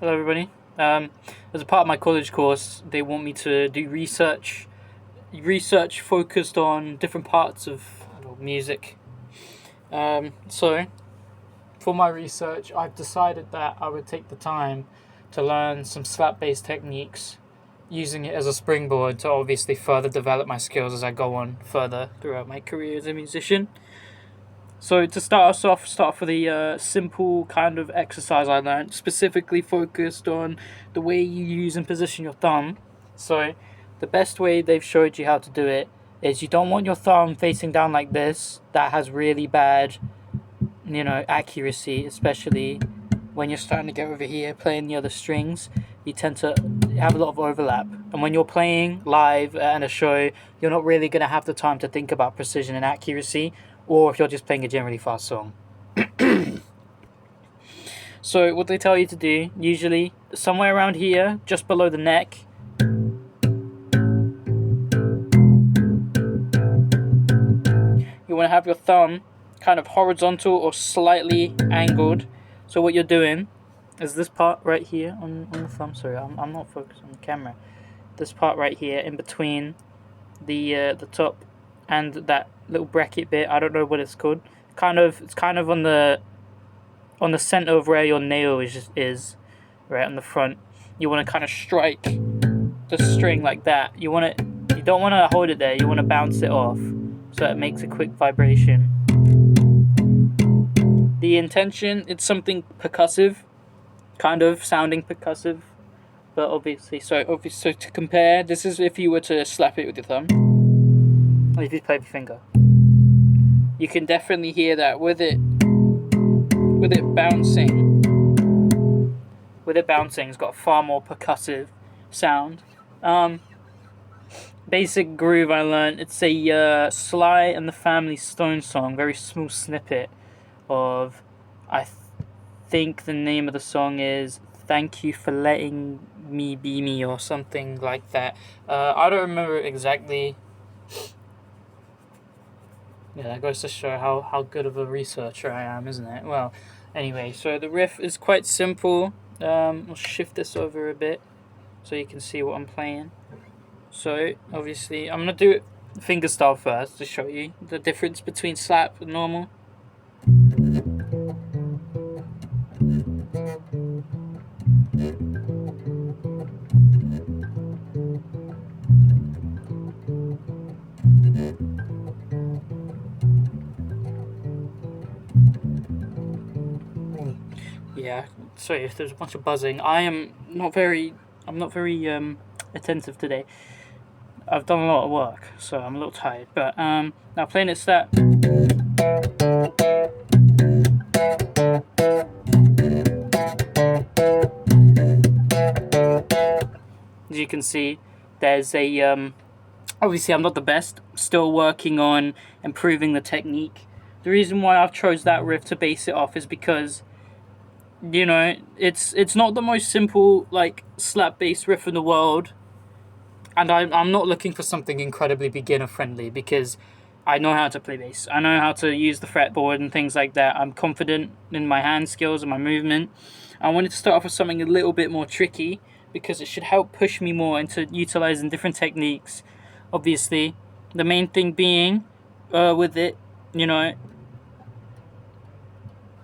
Hello, everybody. As a part of my college course, they want me to do research focused on different parts of music. So, for my research, I've decided that I would take the time to learn some slap bass techniques, using it as a springboard to obviously further develop my skills as I go on further throughout my career as a musician. So to start us off, start off with a simple kind of exercise I learned, specifically focused on the way you use and position your thumb. So the best way they've showed you how to do it is you don't want your thumb facing down like this. That has really bad, accuracy, especially when you're starting to get over here playing the other strings. You tend to have a lot of overlap, and when you're playing live at a show, you're not really going to have the time to think about precision and accuracy, or if you're just playing a generally fast song. So what they tell you to do, usually somewhere around here, just below the neck, you want to have your thumb kind of horizontal or slightly angled. So what you're doing is this part right here on the thumb. Sorry, I'm not focused on the camera. This part right here in between the top and that little bracket bit. I don't know what it's called. It's kind of on the center of where your nail is right on the front. You want to kind of strike the string like that. You don't want to hold it there. You want to bounce it off so it makes a quick vibration. The intention, it's something percussive, kind of sounding percussive, but obviously, so to compare, this is if you were to slap it with your thumb, or if you play with your finger. You can definitely hear that with it bouncing. With it bouncing, it's got a far more percussive sound. Basic groove I learned. It's a Sly and the Family Stone song, very small snippet of, I think the name of the song is "Thank You for Letting Me Be Me" or something like that. I don't remember exactly. Yeah, that goes to show how good of a researcher I am, isn't it? Well, anyway, so the riff is quite simple. I'll shift this over a bit so you can see what I'm playing. So, obviously, I'm going to do it fingerstyle first to show you the difference between slap and normal. Yeah, sorry if there's a bunch of buzzing. I'm not very attentive today. I've done a lot of work, so I'm a little tired. But now playing it slap. As you can see, there's a obviously I'm not the best. Still working on improving the technique. The reason why I've chose that riff to base it off is because it's not the most simple like slap bass riff in the world, and I'm not looking for something incredibly beginner friendly because I know how to play bass. I know how to use the fretboard and things like that. I'm confident in my hand skills and my movement. I wanted to start off with something a little bit more tricky because it should help push me more into utilizing different techniques. Obviously, the main thing being with it, you know,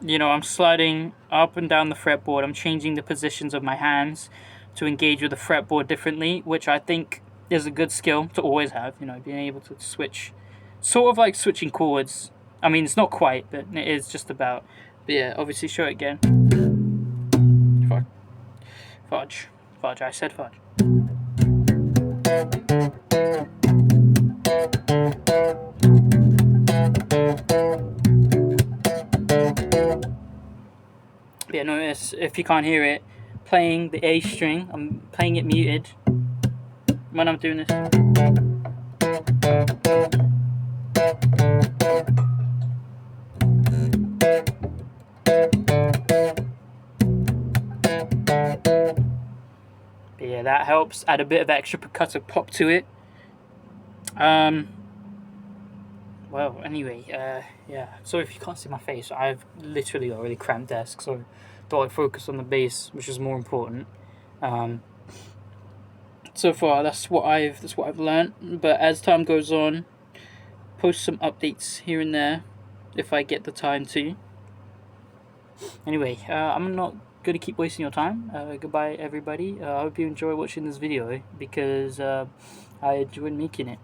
I'm sliding up and down the fretboard. I'm changing the positions of my hands to engage with the fretboard differently, which I think is a good skill to always have. Being able to switch, sort of like switching chords. I mean, it's not quite, but it is just about. But yeah, obviously, show it again. Fudge. Fudge. I said fudge. But yeah, notice if you can't hear it, playing the A string, I'm playing it muted when I'm doing this. But yeah, that helps add a bit of extra percussive pop to it. Well, anyway, yeah. So if you can't see my face, I've literally got a really cramped desk, so thought I'd focus on the bass, which is more important. Um, so far, that's what I've learned. But as time goes on, post some updates here and there if I get the time to. Anyway, I'm not gonna keep wasting your time. Goodbye, everybody. I hope you enjoy watching this video because I enjoyed making it.